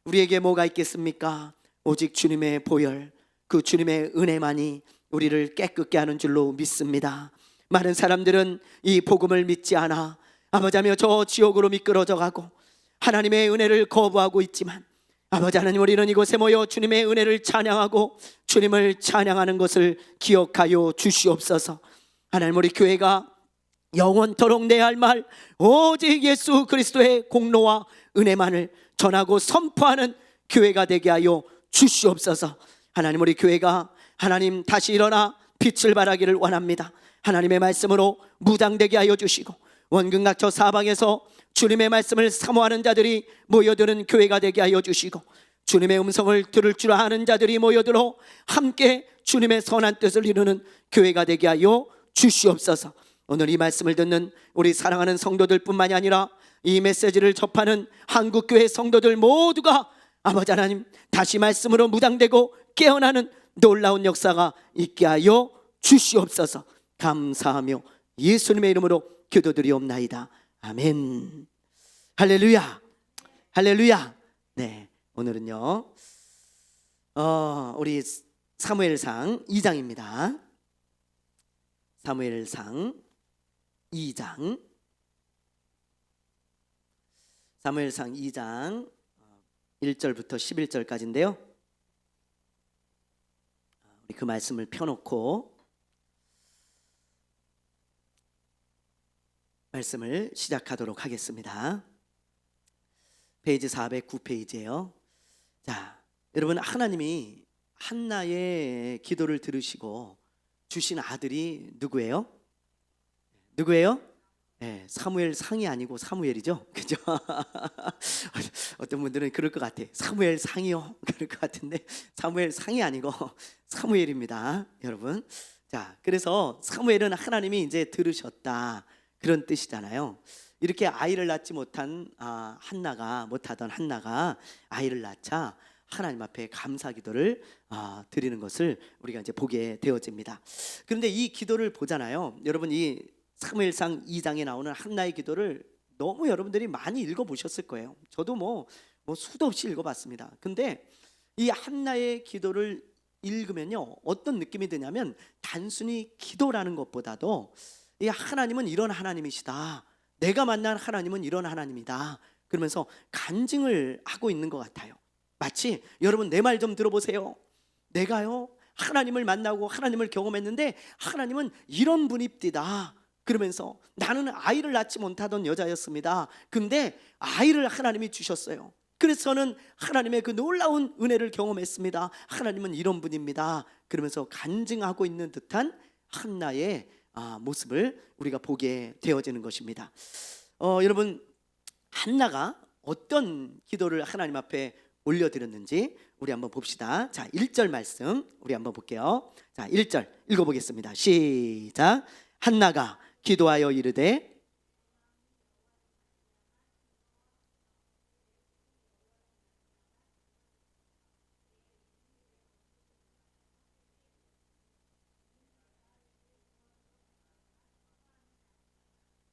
우리에게 뭐가 있겠습니까? 오직 주님의 보혈, 그 주님의 은혜만이 우리를 깨끗게 하는 줄로 믿습니다. 많은 사람들은 이 복음을 믿지 않아 아버지하며 저 지옥으로 미끄러져 가고 하나님의 은혜를 거부하고 있지만, 아버지 하나님, 우리는 이곳에 모여 주님의 은혜를 찬양하고 주님을 찬양하는 것을 기억하여 주시옵소서. 하나님, 우리 교회가 영원토록 내 할 말 오직 예수 그리스도의 공로와 은혜만을 전하고 선포하는 교회가 되게 하여 주시옵소서. 하나님, 우리 교회가 하나님 다시 일어나 빛을 발하기를 원합니다. 하나님의 말씀으로 무장되게 하여 주시고 원근각처 사방에서 주님의 말씀을 사모하는 자들이 모여드는 교회가 되게 하여 주시고, 주님의 음성을 들을 줄 아는 자들이 모여들어 함께 주님의 선한 뜻을 이루는 교회가 되게 하여 주시옵소서. 오늘 이 말씀을 듣는 우리 사랑하는 성도들 뿐만이 아니라 이 메시지를 접하는 한국교회 성도들 모두가 아버지 하나님 다시 말씀으로 무장되고 깨어나는 놀라운 역사가 있게 하여 주시옵소서. 감사하며 예수님의 이름으로 기도드리옵나이다. 아멘. 할렐루야, 할렐루야. 네, 오늘은요 우리 사무엘상 2장입니다. 사무엘상 2장, 사무엘상 2장 1절부터 11절까지인데요 우리 그 말씀을 펴놓고 말씀을 시작하도록 하겠습니다. 페이지 409페이지예요. 자, 여러분, 하나님이 한나의 기도를 들으시고 주신 아들이 누구예요? 누구예요? 네, 사무엘 상이 아니고 사무엘이죠, 그죠? 어떤 분들은 그럴 것 같아. 사무엘 상이요, 그럴 것 같은데 사무엘 상이 아니고 사무엘입니다, 여러분. 자, 그래서 사무엘은 하나님이 이제 들으셨다, 그런 뜻이잖아요. 이렇게 아이를 낳지 못하던 한나가 아이를 낳자 하나님 앞에 감사 기도를 드리는 것을 우리가 이제 보게 되어집니다. 그런데 이 기도를 보잖아요. 여러분, 이 사무엘상 2장에 나오는 한나의 기도를 너무 여러분들이 많이 읽어보셨을 거예요. 저도 뭐 수도 없이 읽어봤습니다. 근데 이 한나의 기도를 읽으면요 어떤 느낌이 드냐면, 단순히 기도라는 것보다도 이 하나님은 이런 하나님이시다, 내가 만난 하나님은 이런 하나님이다, 그러면서 간증을 하고 있는 것 같아요. 마치 여러분, 내 말 좀 들어보세요. 내가요 하나님을 만나고 하나님을 경험했는데 하나님은 이런 분입디다, 그러면서 나는 아이를 낳지 못하던 여자였습니다. 근데 아이를 하나님이 주셨어요. 그래서 저는 하나님의 그 놀라운 은혜를 경험했습니다. 하나님은 이런 분입니다, 그러면서 간증하고 있는 듯한 한나의 모습을 우리가 보게 되어지는 것입니다. 여러분, 한나가 어떤 기도를 하나님 앞에 올려드렸는지 우리 한번 봅시다. 자, 1절 말씀 우리 한번 볼게요. 자, 1절 읽어보겠습니다. 시작. 한나가 기도하여 이르되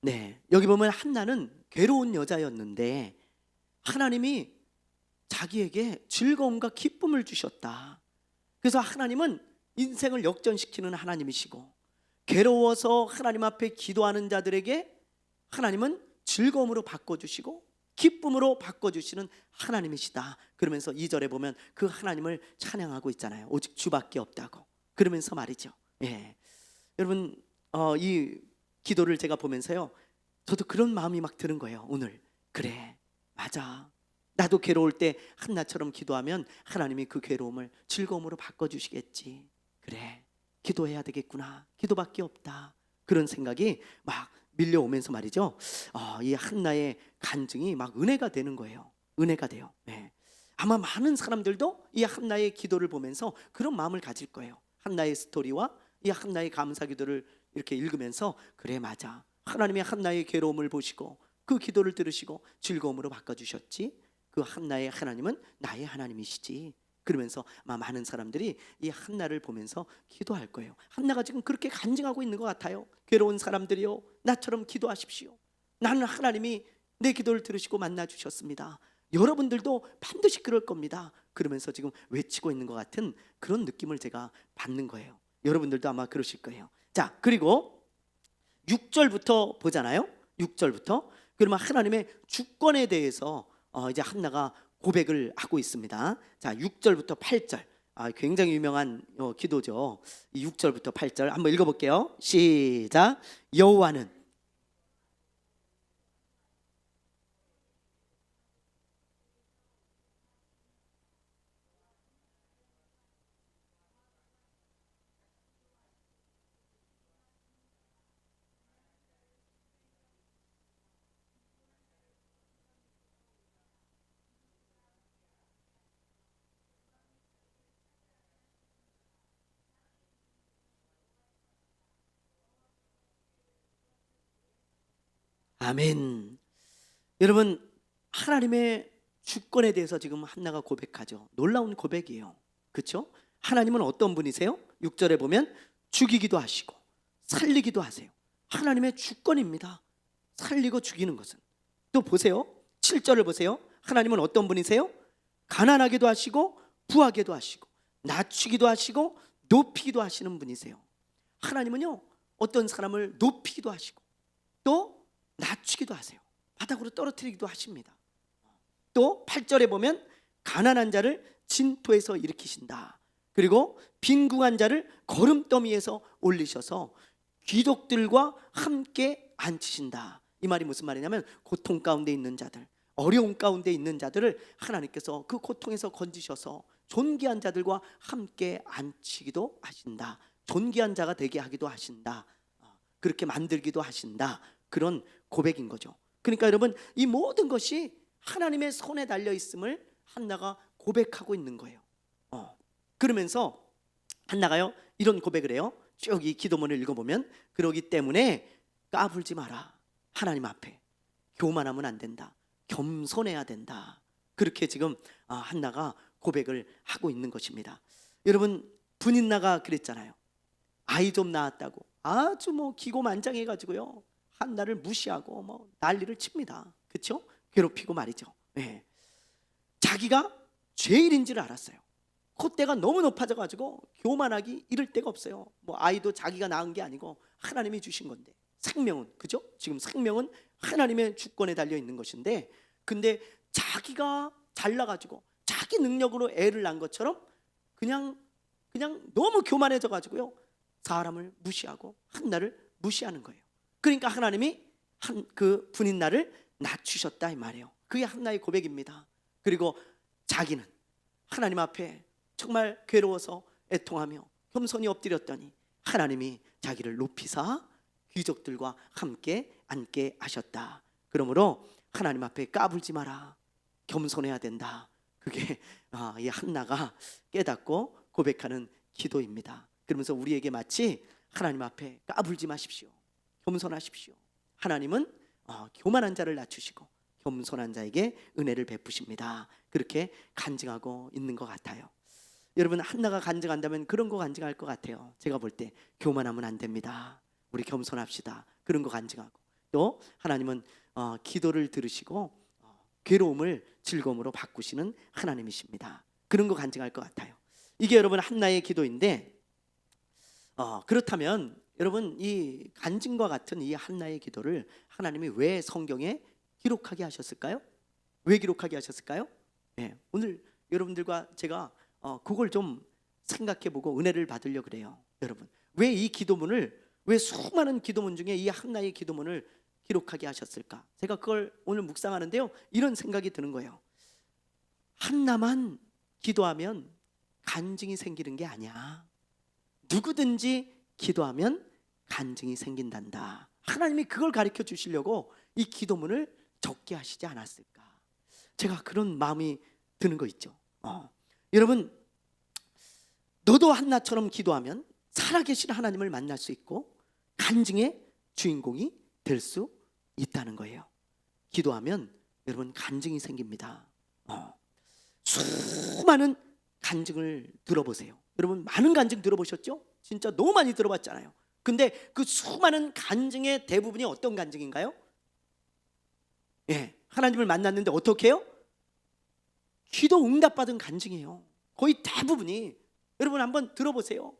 네, 여기 보면 한나는 괴로운 여자였는데 하나님이 자기에게 즐거움과 기쁨을 주셨다. 그래서 하나님은 인생을 역전시키는 하나님이시고, 괴로워서 하나님 앞에 기도하는 자들에게 하나님은 즐거움으로 바꿔주시고 기쁨으로 바꿔주시는 하나님이시다. 그러면서 2절에 보면 그 하나님을 찬양하고 있잖아요. 오직 주밖에 없다고. 그러면서 말이죠. 예. 여러분, 이 기도를 제가 보면서요 저도 그런 마음이 막 드는 거예요. 오늘 그래, 맞아, 나도 괴로울 때 한나처럼 기도하면 하나님이 그 괴로움을 즐거움으로 바꿔주시겠지. 그래, 기도해야 되겠구나, 기도밖에 없다, 그런 생각이 막 밀려오면서 말이죠 이 한나의 간증이 막 은혜가 되는 거예요. 은혜가 돼요. 네. 아마 많은 사람들도 이 한나의 기도를 보면서 그런 마음을 가질 거예요. 한나의 스토리와 이 한나의 감사 기도를 이렇게 읽으면서, 그래, 맞아, 하나님이 한나의 괴로움을 보시고 그 기도를 들으시고 즐거움으로 바꿔주셨지. 그 한나의 하나님은 나의 하나님이시지. 그러면서 아마 많은 사람들이 이 한나를 보면서 기도할 거예요. 한나가 지금 그렇게 간증하고 있는 것 같아요. 괴로운 사람들이요, 나처럼 기도하십시오. 나는 하나님이 내 기도를 들으시고 만나 주셨습니다. 여러분들도 반드시 그럴 겁니다. 그러면서 지금 외치고 있는 것 같은 그런 느낌을 제가 받는 거예요. 여러분들도 아마 그러실 거예요. 자, 그리고 6절부터 보잖아요. 6절부터. 그러면 하나님의 주권에 대해서 이제 한나가 고백을 하고 있습니다. 자, 6절부터 8절. 굉장히 유명한 기도죠. 이 6절부터 8절 한번 읽어볼게요. 시작. 여호와는 아멘. 여러분, 하나님의 주권에 대해서 지금 한나가 고백하죠. 놀라운 고백이에요. 그렇죠? 하나님은 어떤 분이세요? 6절에 보면 죽이기도 하시고 살리기도 하세요. 하나님의 주권입니다. 살리고 죽이는 것은. 또 보세요. 7절을 보세요. 하나님은 어떤 분이세요? 가난하게도 하시고 부하게도 하시고 낮추기도 하시고 높이기도 하시는 분이세요. 하나님은요, 어떤 사람을 높이기도 하시고 또 낮추기도 하세요. 바닥으로 떨어뜨리기도 하십니다. 또 8절에 보면 가난한 자를 진토에서 일으키신다. 그리고 빈궁한 자를 거름더미에서 올리셔서 귀족들과 함께 앉히신다. 이 말이 무슨 말이냐면 고통 가운데 있는 자들, 어려움 가운데 있는 자들을 하나님께서 그 고통에서 건지셔서 존귀한 자들과 함께 앉히기도 하신다. 존귀한 자가 되게 하기도 하신다. 그렇게 만들기도 하신다. 그런 고백인 거죠. 그러니까 여러분, 이 모든 것이 하나님의 손에 달려 있음을 한나가 고백하고 있는 거예요. 그러면서 한나가요, 이런 고백을 해요. 쭉 이 기도문을 읽어보면, 그러기 때문에 까불지 마라. 하나님 앞에 교만하면 안 된다. 겸손해야 된다. 그렇게 지금 한나가 고백을 하고 있는 것입니다. 여러분, 분인나가 그랬잖아요. 아이 좀 낳았다고 아주 기고만장해가지고요, 한나를 무시하고 난리를 칩니다. 그렇죠? 괴롭히고 말이죠. 네. 자기가 죄인인지를 알았어요. 콧대가 너무 높아져가지고 교만하기 이를 데가 없어요. 아이도 자기가 낳은 게 아니고 하나님이 주신 건데, 생명은, 그죠? 지금 생명은 하나님의 주권에 달려 있는 것인데, 근데 자기가 잘나가지고 자기 능력으로 애를 낳은 것처럼 그냥 너무 교만해져가지고요, 사람을 무시하고 한나를 무시하는 거예요. 그러니까 하나님이 그 분인나를 낮추셨다 이 말이에요. 그게 한나의 고백입니다. 그리고 자기는 하나님 앞에 정말 괴로워서 애통하며 겸손히 엎드렸더니 하나님이 자기를 높이사 귀족들과 함께 앉게 하셨다. 그러므로 하나님 앞에 까불지 마라. 겸손해야 된다. 그게 이 한나가 깨닫고 고백하는 기도입니다. 그러면서 우리에게 마치 하나님 앞에 까불지 마십시오. 겸손하십시오. 하나님은 교만한 자를 낮추시고 겸손한 자에게 은혜를 베푸십니다. 그렇게 간증하고 있는 것 같아요. 여러분, 한나가 간증한다면 그런 거 간증할 것 같아요. 제가 볼 때 교만하면 안 됩니다. 우리 겸손합시다. 그런 거 간증하고, 또 하나님은 기도를 들으시고 괴로움을 즐거움으로 바꾸시는 하나님이십니다. 그런 거 간증할 것 같아요. 이게 여러분 한나의 기도인데, 그렇다면 여러분, 이 간증과 같은 이 한나의 기도를 하나님이 왜 성경에 기록하게 하셨을까요? 왜 기록하게 하셨을까요? 네, 오늘 여러분들과 제가 그걸 좀 생각해보고 은혜를 받으려고 그래요. 여러분, 왜 이 기도문을, 왜 수많은 기도문 중에 이 한나의 기도문을 기록하게 하셨을까? 제가 그걸 오늘 묵상하는데요, 이런 생각이 드는 거예요. 한나만 기도하면 간증이 생기는 게 아니야. 누구든지 기도하면 간증이 생긴단다. 하나님이 그걸 가르쳐 주시려고 이 기도문을 적게 하시지 않았을까? 제가 그런 마음이 드는 거 있죠. 여러분, 너도 한나처럼 기도하면 살아계신 하나님을 만날 수 있고 간증의 주인공이 될 수 있다는 거예요. 기도하면 여러분 간증이 생깁니다. 수많은 간증을 들어보세요. 여러분, 많은 간증 들어보셨죠? 진짜 너무 많이 들어봤잖아요. 근데 그 수많은 간증의 대부분이 어떤 간증인가요? 하나님을 만났는데 어떻게 해요? 기도 응답받은 간증이에요. 거의 대부분이. 여러분 한번 들어보세요.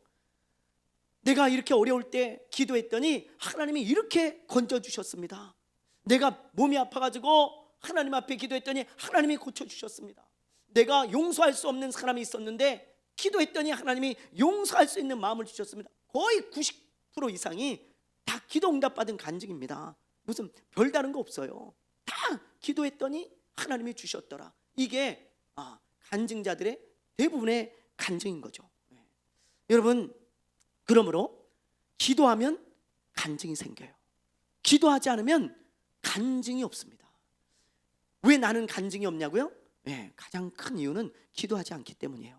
내가 이렇게 어려울 때 기도했더니 하나님이 이렇게 건져주셨습니다. 내가 몸이 아파가지고 하나님 앞에 기도했더니 하나님이 고쳐주셨습니다. 내가 용서할 수 없는 사람이 있었는데 기도했더니 하나님이 용서할 수 있는 마음을 주셨습니다. 거의 90% 이상이 다 기도 응답받은 간증입니다. 무슨 별다른 거 없어요. 다 기도했더니 하나님이 주셨더라. 이게 간증자들의 대부분의 간증인 거죠. 여러분, 그러므로 기도하면 간증이 생겨요. 기도하지 않으면 간증이 없습니다. 왜 나는 간증이 없냐고요? 가장 큰 이유는 기도하지 않기 때문이에요.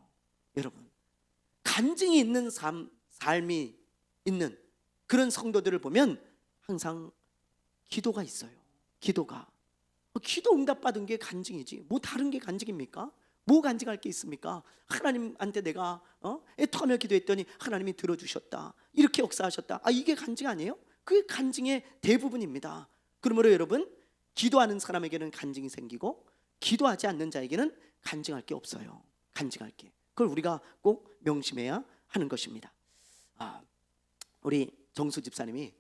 여러분, 간증이 있는 삶이 있는 그런 성도들을 보면 항상 기도가 있어요. 기도 응답받은 게 간증이지 뭐 다른 게 간증입니까? 뭐 간증할 게 있습니까? 하나님한테 내가 애통하며 기도했더니 하나님이 들어주셨다, 이렇게 역사하셨다, 이게 간증 아니에요? 그게 간증의 대부분입니다. 그러므로 여러분, 기도하는 사람에게는 간증이 생기고 기도하지 않는 자에게는 간증할 게 없어요. 간증할 게, 그걸 우리가 꼭 명심해야 하는 것입니다. 우리 정수 집사님이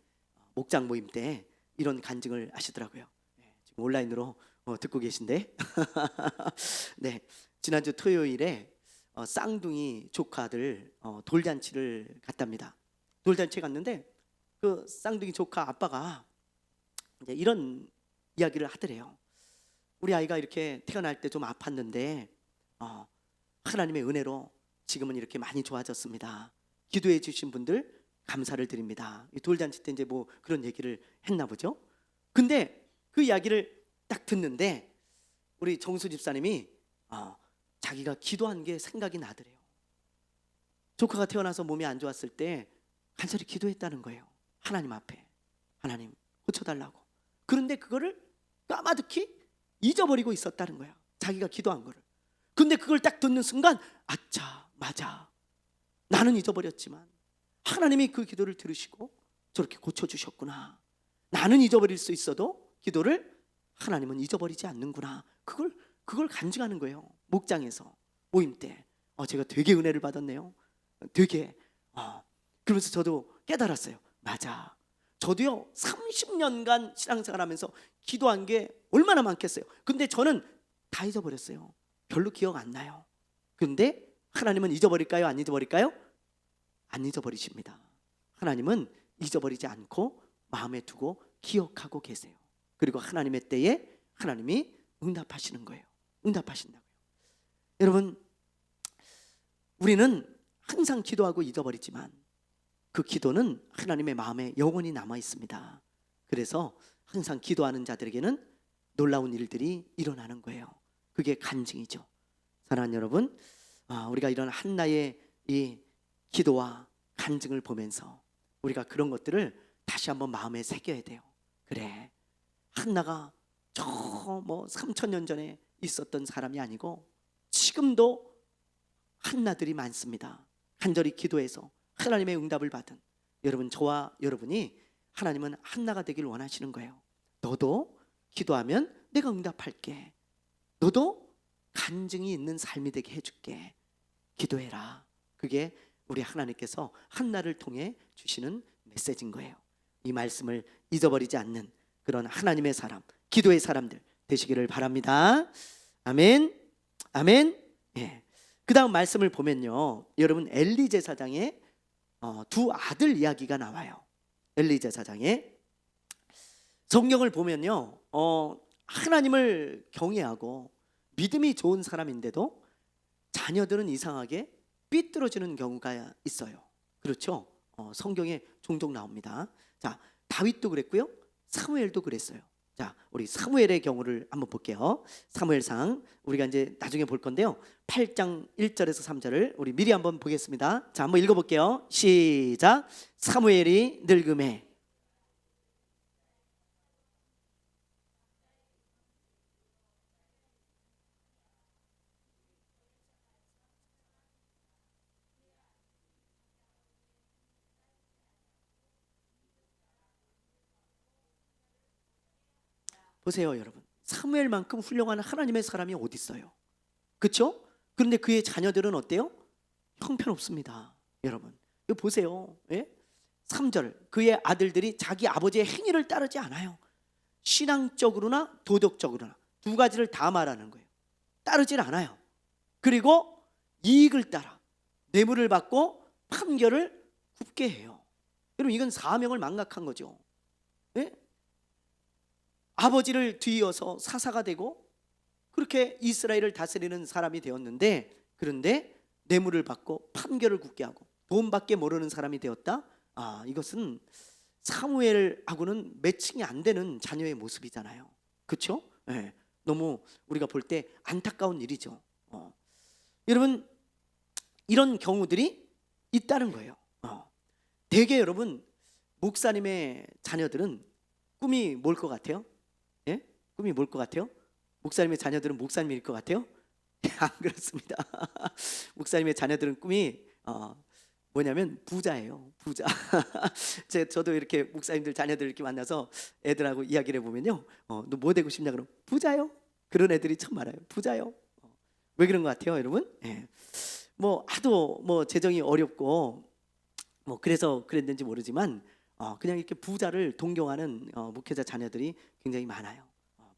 목장 모임 때 이런 간증을 하시더라고요. 지금 온라인으로 듣고 계신데 네, 지난주 토요일에 쌍둥이 조카들 돌잔치를 갔답니다. 돌잔치에 갔는데 그 쌍둥이 조카 아빠가 이제 이런 이야기를 하더래요. 우리 아이가 이렇게 태어날 때 좀 아팠는데 하나님의 은혜로 지금은 이렇게 많이 좋아졌습니다. 기도해 주신 분들 감사를 드립니다. 돌잔치 때 이제 뭐 그런 얘기를 했나 보죠. 근데 그 이야기를 딱 듣는데 우리 정수 집사님이 자기가 기도한 게 생각이 나더래요. 조카가 태어나서 몸이 안 좋았을 때 간절히 기도했다는 거예요. 하나님 앞에, 하나님 고쳐달라고. 그런데 그거를 까마득히 잊어버리고 있었다는 거야, 자기가 기도한 거를. 근데 그걸 딱 듣는 순간 아차, 맞아, 나는 잊어버렸지만 하나님이 그 기도를 들으시고 저렇게 고쳐주셨구나. 나는 잊어버릴 수 있어도 기도를 하나님은 잊어버리지 않는구나. 그걸 간증하는 거예요. 목장에서 모임 때 제가 되게 은혜를 받았네요. 되게 그러면서 저도 깨달았어요. 맞아, 저도요 30년간 신앙생활하면서 기도한 게 얼마나 많겠어요. 근데 저는 다 잊어버렸어요. 별로 기억 안 나요. 근데 하나님은 잊어버릴까요? 안 잊어버릴까요? 안 잊어버리십니다. 하나님은 잊어버리지 않고 마음에 두고 기억하고 계세요. 그리고 하나님의 때에 하나님이 응답하시는 거예요. 응답하신다고요. 여러분, 우리는 항상 기도하고 잊어버리지만 그 기도는 하나님의 마음에 영원히 남아 있습니다. 그래서 항상 기도하는 자들에게는 놀라운 일들이 일어나는 거예요. 그게 간증이죠. 사랑하는 여러분, 우리가 이런 한나의 이 기도와 간증을 보면서 우리가 그런 것들을 다시 한번 마음에 새겨야 돼요. 그래, 한나가 저 3000년 전에 있었던 사람이 아니고 지금도 한나들이 많습니다. 간절히 기도해서 하나님의 응답을 받은 여러분, 저와 여러분이 하나님은 한나가 되길 원하시는 거예요. 너도 기도하면 내가 응답할게. 너도 간증이 있는 삶이 되게 해줄게. 기도해라. 그게 우리 하나님께서 한나를 통해 주시는 메시지인 거예요. 이 말씀을 잊어버리지 않는 그런 하나님의 사람, 기도의 사람들 되시기를 바랍니다. 아멘. 아멘. 그 다음 말씀을 보면요, 여러분 엘리 제사장의 두 아들 이야기가 나와요. 엘리 제사장의 성경을 보면요, 하나님을 경외하고 믿음이 좋은 사람인데도 자녀들은 이상하게 삐뚤어지는 경우가 있어요. 그렇죠? 성경에 종종 나옵니다. 자, 다윗도 그랬고요, 사무엘도 그랬어요. 자, 우리 사무엘의 경우를 한번 볼게요. 사무엘상 우리가 이제 나중에 볼 건데요, 8장 1절에서 3절을 우리 미리 한번 보겠습니다. 자, 한번 읽어볼게요. 시작. 사무엘이 늙음에 보세요, 여러분. 사무엘만큼 훌륭한 하나님의 사람이 어디 있어요? 그렇죠? 그런데 그의 자녀들은 어때요? 형편없습니다. 여러분 이거 보세요. 예? 3절 그의 아들들이 자기 아버지의 행위를 따르지 않아요. 신앙적으로나 도덕적으로나 두 가지를 다 말하는 거예요. 따르질 않아요. 그리고 이익을 따라 뇌물을 받고 판결을 굽게 해요. 여러분 이건 사명을 망각한 거죠. 예? 아버지를 뒤이어서 사사가 되고 그렇게 이스라엘을 다스리는 사람이 되었는데, 그런데 뇌물을 받고 판결을 굳게 하고 돈밖에 모르는 사람이 되었다. 이것은 사무엘하고는 매칭이 안 되는 자녀의 모습이잖아요. 그렇죠? 네. 너무 우리가 볼 때 안타까운 일이죠. 여러분 이런 경우들이 있다는 거예요. 대개 여러분 목사님의 자녀들은 꿈이 뭘 것 같아요? 예? 꿈이 뭘 것 같아요? 목사님의 자녀들은 목사님일 것 같아요? 안 그렇습니다. 목사님의 자녀들은 꿈이 뭐냐면 부자예요. 부자. 저도 이렇게 목사님들 자녀들 이렇게 만나서 애들하고 이야기를 해보면요, 너 뭐 되고 싶냐 그러면 부자요. 그런 애들이 참 많아요. 부자요. 왜 그런 것 같아요, 여러분? 예. 뭐 하도 뭐 재정이 어렵고 뭐 그래서 그랬는지 모르지만 그냥 이렇게 부자를 동경하는 목회자 자녀들이 굉장히 많아요.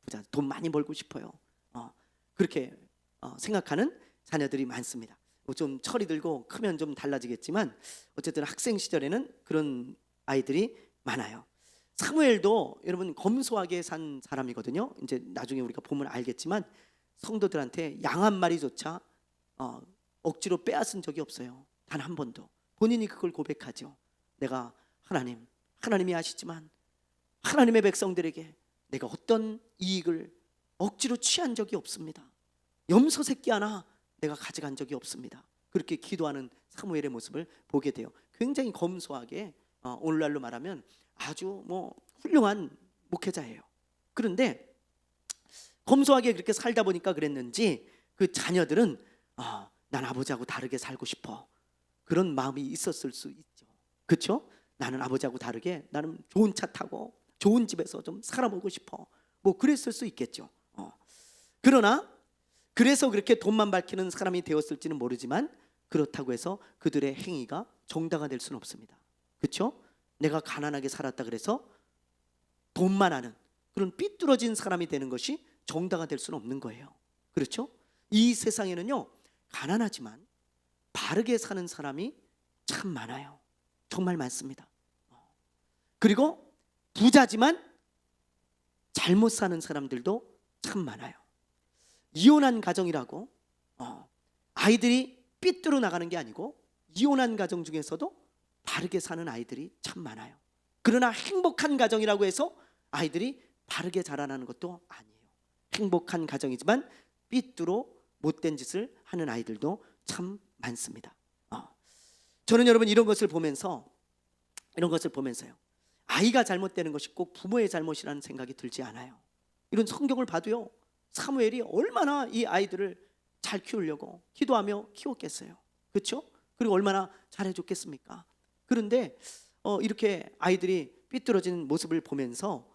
부자, 돈 많이 벌고 싶어요. 그렇게 생각하는 자녀들이 많습니다. 좀 철이 들고 크면 좀 달라지겠지만 어쨌든 학생 시절에는 그런 아이들이 많아요. 사무엘도 여러분 검소하게 산 사람이거든요. 이제 나중에 우리가 보면 알겠지만 성도들한테 양 한 마리조차 억지로 빼앗은 적이 없어요. 단 한 번도. 본인이 그걸 고백하죠. 내가 하나님이 아시지만 하나님의 백성들에게 내가 어떤 이익을 억지로 취한 적이 없습니다. 염소 새끼 하나 내가 가져간 적이 없습니다. 그렇게 기도하는 사무엘의 모습을 보게 돼요. 굉장히 검소하게, 오늘날로 말하면 아주 뭐 훌륭한 목회자예요. 그런데 검소하게 그렇게 살다 보니까 그랬는지 그 자녀들은 난 아버지하고 다르게 살고 싶어, 그런 마음이 있었을 수 있죠. 그렇죠? 나는 아버지하고 다르게 나는 좋은 차 타고 좋은 집에서 좀 살아보고 싶어, 뭐 그랬을 수 있겠죠. 그러나 그래서 그렇게 돈만 밝히는 사람이 되었을지는 모르지만 그렇다고 해서 그들의 행위가 정당화 될 수는 없습니다. 그렇죠? 내가 가난하게 살았다 그래서 돈만 하는 그런 삐뚤어진 사람이 되는 것이 정당화 될 수는 없는 거예요. 그렇죠? 이 세상에는요, 가난하지만 바르게 사는 사람이 참 많아요. 정말 많습니다. 그리고 부자지만 잘못 사는 사람들도 참 많아요. 이혼한 가정이라고 아이들이 삐뚤어 나가는 게 아니고 이혼한 가정 중에서도 바르게 사는 아이들이 참 많아요. 그러나 행복한 가정이라고 해서 아이들이 바르게 자라나는 것도 아니에요. 행복한 가정이지만 삐뚤어 못된 짓을 하는 아이들도 참 많습니다. 저는 여러분 이런 것을 보면서요, 아이가 잘못되는 것이 꼭 부모의 잘못이라는 생각이 들지 않아요. 이런 성경을 봐도요, 사무엘이 얼마나 이 아이들을 잘 키우려고 기도하며 키웠겠어요. 그렇죠? 그리고 얼마나 잘해줬겠습니까? 그런데 이렇게 아이들이 삐뚤어지는 모습을 보면서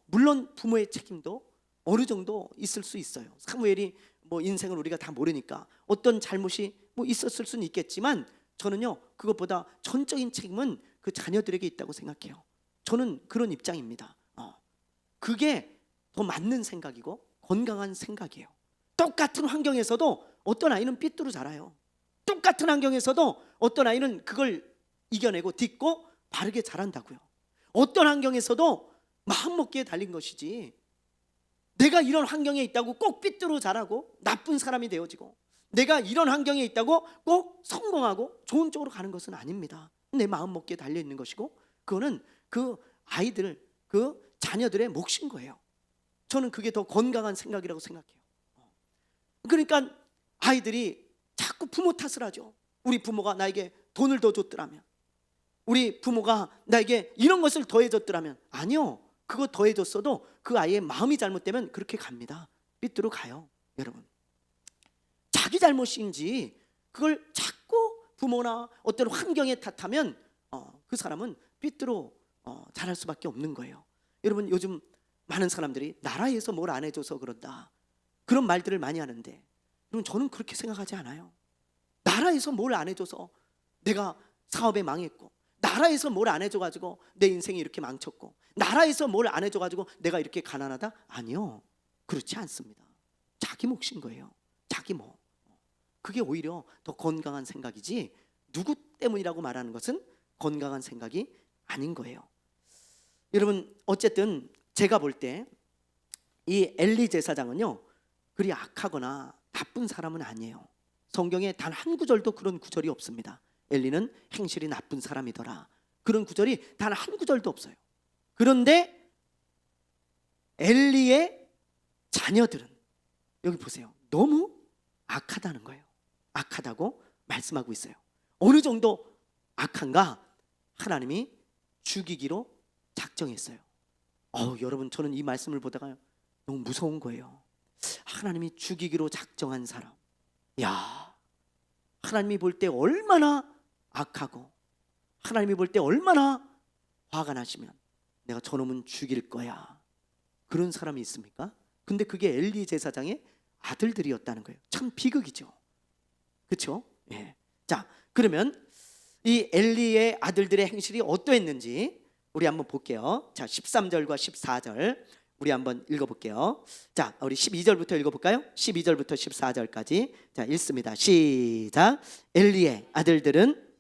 물론 부모의 책임도 어느 정도 있을 수 있어요. 사무엘이 뭐 인생을 우리가 다 모르니까 어떤 잘못이 뭐 있었을 수는 있겠지만 저는요, 그것보다 전적인 책임은 그 자녀들에게 있다고 생각해요. 저는 그런 입장입니다. 그게 더 맞는 생각이고 건강한 생각이에요. 똑같은 환경에서도 어떤 아이는 삐뚤어 자라요. 똑같은 환경에서도 어떤 아이는 그걸 이겨내고 딛고 바르게 자란다고요. 어떤 환경에서도 마음 먹기에 달린 것이지, 내가 이런 환경에 있다고 꼭 삐뚤어 자라고 나쁜 사람이 되어지고 내가 이런 환경에 있다고 꼭 성공하고 좋은 쪽으로 가는 것은 아닙니다. 내 마음 먹기에 달려 있는 것이고 그거는 그 아이들, 그 자녀들의 몫인 거예요. 저는 그게 더 건강한 생각이라고 생각해요. 그러니까 아이들이 자꾸 부모 탓을 하죠. 우리 부모가 나에게 돈을 더 줬더라면, 우리 부모가 나에게 이런 것을 더 해줬더라면. 아니요, 그거 더 해줬어도 그 아이의 마음이 잘못되면 그렇게 갑니다. 삐뚤어 가요. 여러분, 자기 잘못인지 그걸 자꾸 부모나 어떤 환경에 탓하면 그 사람은 삐뚤어 자랄 수밖에 없는 거예요. 여러분, 요즘 많은 사람들이 나라에서 뭘 안 해줘서 그런다, 그런 말들을 많이 하는데 그럼 저는 그렇게 생각하지 않아요. 나라에서 뭘 안 해줘서 내가 사업에 망했고, 나라에서 뭘 안 해줘가지고 내 인생이 이렇게 망쳤고, 나라에서 뭘 안 해줘가지고 내가 이렇게 가난하다? 아니요, 그렇지 않습니다. 자기 몫인 거예요. 자기 몫. 그게 오히려 더 건강한 생각이지, 누구 때문이라고 말하는 것은 건강한 생각이 아닌 거예요. 여러분, 어쨌든 제가 볼 때 이 엘리 제사장은요, 그리 악하거나 나쁜 사람은 아니에요. 성경에 단 한 구절도 그런 구절이 없습니다. 엘리는 행실이 나쁜 사람이더라, 그런 구절이 단 한 구절도 없어요. 그런데 엘리의 자녀들은, 여기 보세요, 너무 악하다는 거예요. 악하다고 말씀하고 있어요. 어느 정도 악한가? 하나님이 죽이기로 작정했어요. 여러분, 저는 이 말씀을 보다가 너무 무서운 거예요. 하나님이 죽이기로 작정한 사람, 야, 하나님이 볼 때 얼마나 악하고, 하나님이 볼 때 얼마나 화가 나시면 내가 저놈은 죽일 거야, 그런 사람이 있습니까? 근데 그게 엘리 제사장의 아들들이었다는 거예요. 참 비극이죠. 그렇죠? 예. 자, 그러면 이 엘리의 아들들의 행실이 어떠했는지 우리 한번 볼게요. 자, 13절과 14절 우리 한번 읽어볼게요. 자, 우리 12절부터 읽어볼까요? 12절부터 14절까지. 자, 읽습니다. 시작. 엘리의 아들들은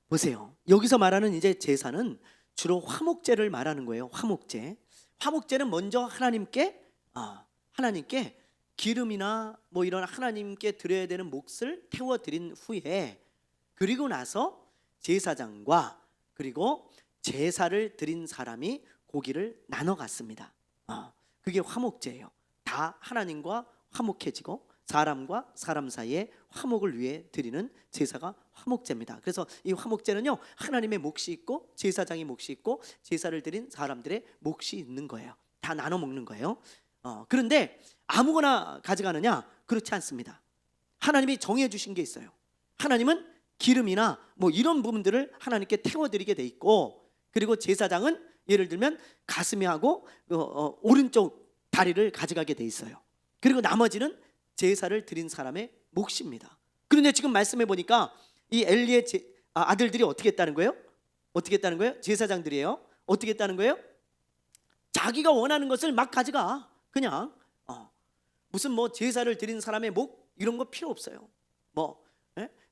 보세요. 여기서 말하는 이제 제사는 주로 화목제를 말하는 거예요. 화목제. 화목제는 먼저 하나님께 기름이나 뭐 이런 하나님께 드려야 되는 몫을 태워 드린 후에, 그리고 나서 제사장과 그리고 제사를 드린 사람이 고기를 나눠 갔습니다. 그게 화목제예요. 다 하나님과 화목해지고 사람과 사람 사이에 화목을 위해 드리는 제사가 화목제입니다. 그래서 이 화목제는요, 하나님의 몫이 있고 제사장의 몫이 있고 제사를 드린 사람들의 몫이 있는 거예요. 다 나눠 먹는 거예요. 그런데 아무거나 가져가느냐? 그렇지 않습니다. 하나님이 정해 주신 게 있어요. 하나님은 기름이나 뭐 이런 부분들을 하나님께 태워드리게 돼 있고, 그리고 제사장은 예를 들면 가슴에 하고 오른쪽 다리를 가져가게 돼 있어요. 그리고 나머지는 제사를 드린 사람의 몫입니다. 그런데 지금 말씀해 보니까 이 엘리의 아들들이 어떻게 했다는 거예요? 어떻게 했다는 거예요? 제사장들이에요. 어떻게 했다는 거예요? 자기가 원하는 것을 막 가져가. 그냥 무슨 뭐 제사를 드린 사람의 목 이런 거 필요 없어요.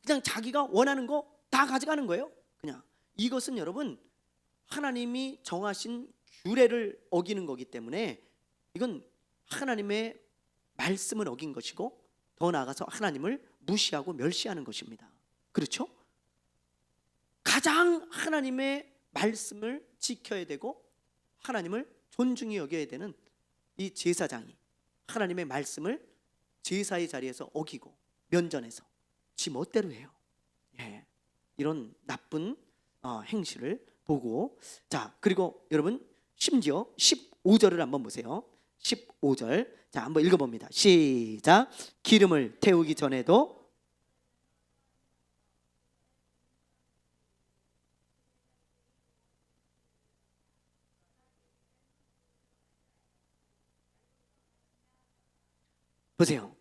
그냥 자기가 원하는 거 다 가져가는 거예요. 그냥 이것은 여러분, 하나님이 정하신 규례를 어기는 거기 때문에 이건 하나님의 말씀을 어긴 것이고, 더 나아가서 하나님을 무시하고 멸시하는 것입니다. 그렇죠? 가장 하나님의 말씀을 지켜야 되고 하나님을 존중히 여겨야 되는 이 제사장이 하나님의 말씀을 제사의 자리에서 어기고 면전에서 지 멋대로 해요. 이런 나쁜 행실을 보고, 자, 그리고 여러분 심지어 15절을 한번 보세요. 15절, 자, 한번 읽어봅니다. 시작. 기름을 태우기 전에도 보세요.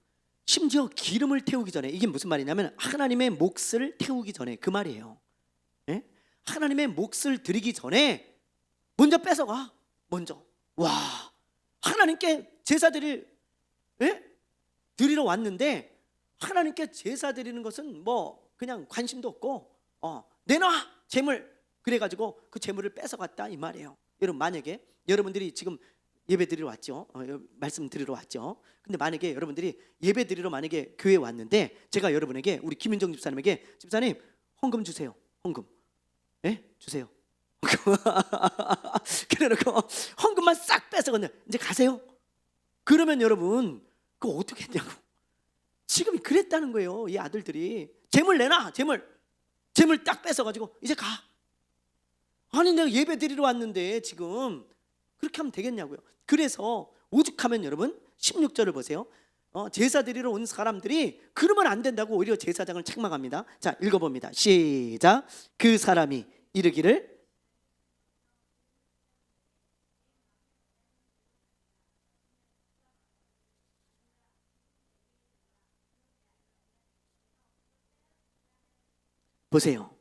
심지어 기름을 태우기 전에, 이게 무슨 말이냐면 하나님의 몫을 태우기 전에, 그 말이에요. 하나님의 몫을 드리기 전에 먼저 뺏어가. 먼저. 와, 하나님께 제사 드리러 왔는데 하나님께 제사 드리는 것은 뭐 그냥 관심도 없고 내놔 재물, 그래가지고 그 재물을 뺏어갔다 이 말이에요. 여러분, 만약에 여러분들이 지금 예배 드리러 왔죠. 말씀 드리러 왔죠. 근데 만약에 여러분들이 예배 드리러 만약에 교회에 왔는데 제가 여러분에게, 우리 김윤정 집사님에게, 집사님 헌금 주세요. 헌금. 주세요. 그래놓고 헌금만 싹 뺏어갔네. 이제 가세요. 그러면 여러분, 그거 어떻게 했냐고. 지금 그랬다는 거예요. 이 아들들이 재물 내놔, 재물 딱 뺏어가지고 이제 가. 아니 내가 예배 드리러 왔는데 지금 그렇게 하면 되겠냐고요. 그래서 오죽하면 여러분 16절을 보세요. 제사 드리러 온 사람들이 그러면 안 된다고 오히려 제사장을 책망합니다. 자, 읽어봅니다. 시작. 그 사람이 이르기를 보세요.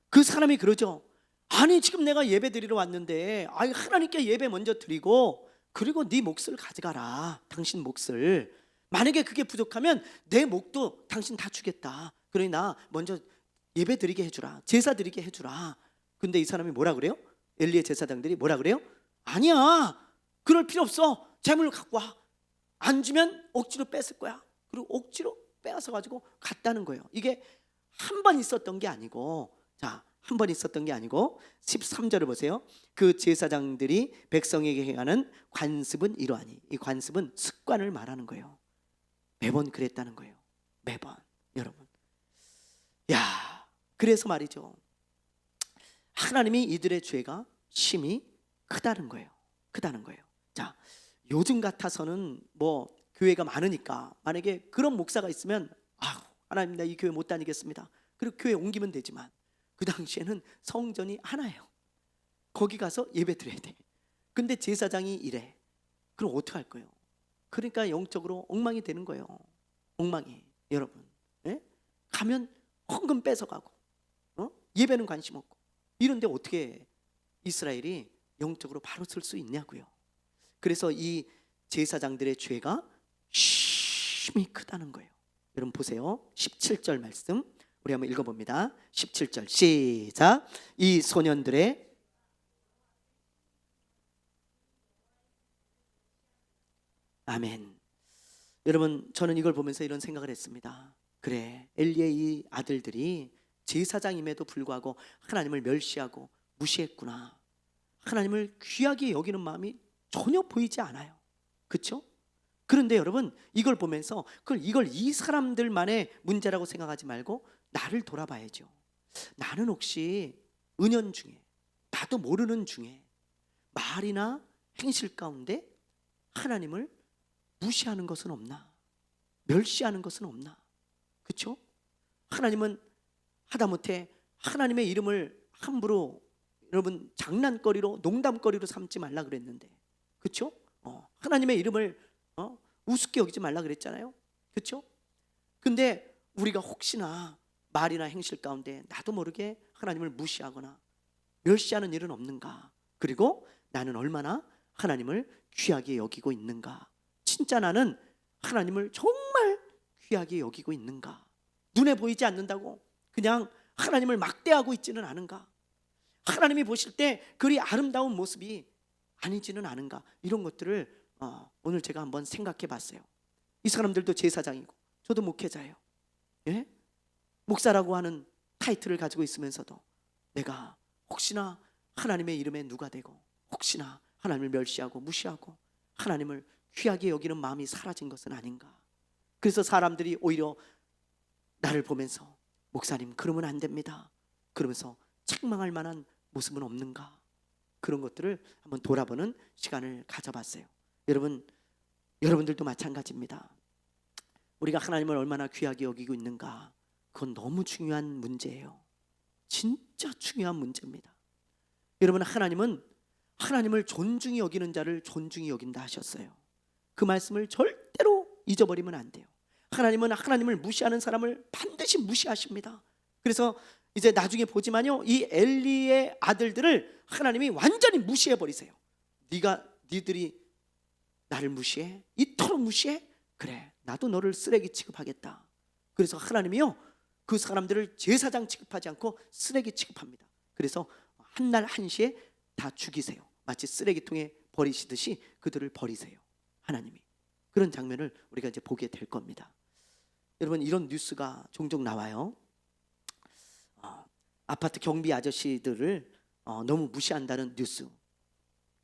그 사람이 그러죠. 아니 지금 내가 예배 드리러 왔는데 아니 하나님께 예배 먼저 드리고 그리고 네 몫을 가져가라. 당신 몫을. 만약에 그게 부족하면 내 몫도 당신 다 주겠다. 그러니 나 먼저 예배 드리게 해주라. 제사 드리게 해주라. 근데 이 사람이 뭐라 그래요? 엘리의 제사장들이 뭐라 그래요? 아니야, 그럴 필요 없어. 재물을 갖고 와. 안 주면 억지로 뺏을 거야. 그리고 억지로 빼앗아 가지고 갔다는 거예요. 이게 한 번 있었던 게 아니고, 자, 한 번 있었던 게 아니고 13절을 보세요. 그 제사장들이 백성에게 행하는 관습은 이러하니. 이 관습은 습관을 말하는 거예요. 매번 그랬다는 거예요. 매번. 여러분, 야, 그래서 말이죠, 하나님이 이들의 죄가 심히 크다는 거예요. 크다는 거예요. 자, 요즘 같아서는 뭐 교회가 많으니까 만약에 그런 목사가 있으면 하나님 나 이 교회 못 다니겠습니다. 그리고 교회 옮기면 되지만 그 당시에는 성전이 하나예요. 거기 가서 예배 드려야 돼. 근데 제사장이 이래. 그럼 어떻게 할 거예요? 그러니까 영적으로 엉망이 되는 거예요. 엉망이. 여러분, 예? 가면 헌금 뺏어가고 예배는 관심 없고 이런데 어떻게 이스라엘이 영적으로 바로 설 수 있냐고요. 그래서 이 제사장들의 죄가 심히 크다는 거예요. 여러분 보세요. 17절 말씀 우리 한번 읽어봅니다. 17절 시작. 이 소년들의 아멘. 여러분, 저는 이걸 보면서 이런 생각을 했습니다. 그래, 엘리의 이 아들들이 제사장임에도 불구하고 하나님을 멸시하고 무시했구나. 하나님을 귀하게 여기는 마음이 전혀 보이지 않아요. 그렇죠? 그런데 여러분, 이걸 보면서 이걸 이 사람들만의 문제라고 생각하지 말고 나를 돌아봐야죠. 나는 혹시 은연중에 나도 모르는 중에 말이나 행실 가운데 하나님을 무시하는 것은 없나? 멸시하는 것은 없나? 그렇죠? 하나님은 하다못해 하나님의 이름을 함부로 여러분 장난거리로 농담거리로 삼지 말라 그랬는데, 그렇죠? 하나님의 이름을 우습게 여기지 말라 그랬잖아요. 그렇죠? 근데 우리가 혹시나 말이나 행실 가운데 나도 모르게 하나님을 무시하거나 멸시하는 일은 없는가? 그리고 나는 얼마나 하나님을 귀하게 여기고 있는가? 진짜 나는 하나님을 정말 귀하게 여기고 있는가? 눈에 보이지 않는다고 그냥 하나님을 막대하고 있지는 않은가? 하나님이 보실 때 그리 아름다운 모습이 아니지는 않은가? 이런 것들을 오늘 제가 한번 생각해 봤어요. 이 사람들도 제사장이고 저도 목회자예요. 예? 목사라고 하는 타이틀을 가지고 있으면서도 내가 혹시나 하나님의 이름에 누가 되고 혹시나 하나님을 멸시하고 무시하고 하나님을 귀하게 여기는 마음이 사라진 것은 아닌가? 그래서 사람들이 오히려 나를 보면서 목사님 그러면 안 됩니다, 그러면서 책망할 만한 모습은 없는가? 그런 것들을 한번 돌아보는 시간을 가져봤어요. 여러분들도 마찬가지입니다. 우리가 하나님을 얼마나 귀하게 여기고 있는가? 그건 너무 중요한 문제예요. 진짜 중요한 문제입니다. 여러분, 하나님은 하나님을 존중히 여기는 자를 존중히 여긴다 하셨어요. 그 말씀을 절대로 잊어버리면 안 돼요. 하나님은 하나님을 무시하는 사람을 반드시 무시하십니다. 그래서 이제 나중에 보지만요, 이 엘리의 아들들을 하나님이 완전히 무시해 버리세요. 니들이 나를 무시해? 이토록 무시해? 그래, 나도 너를 쓰레기 취급하겠다. 그래서 하나님이요, 그 사람들을 제사장 취급하지 않고 쓰레기 취급합니다. 그래서 한날 한시에 다 죽이세요. 마치 쓰레기통에 버리시듯이 그들을 버리세요. 하나님이. 그런 장면을 우리가 이제 보게 될 겁니다. 여러분, 이런 뉴스가 종종 나와요. 아파트 경비 아저씨들을 너무 무시한다는 뉴스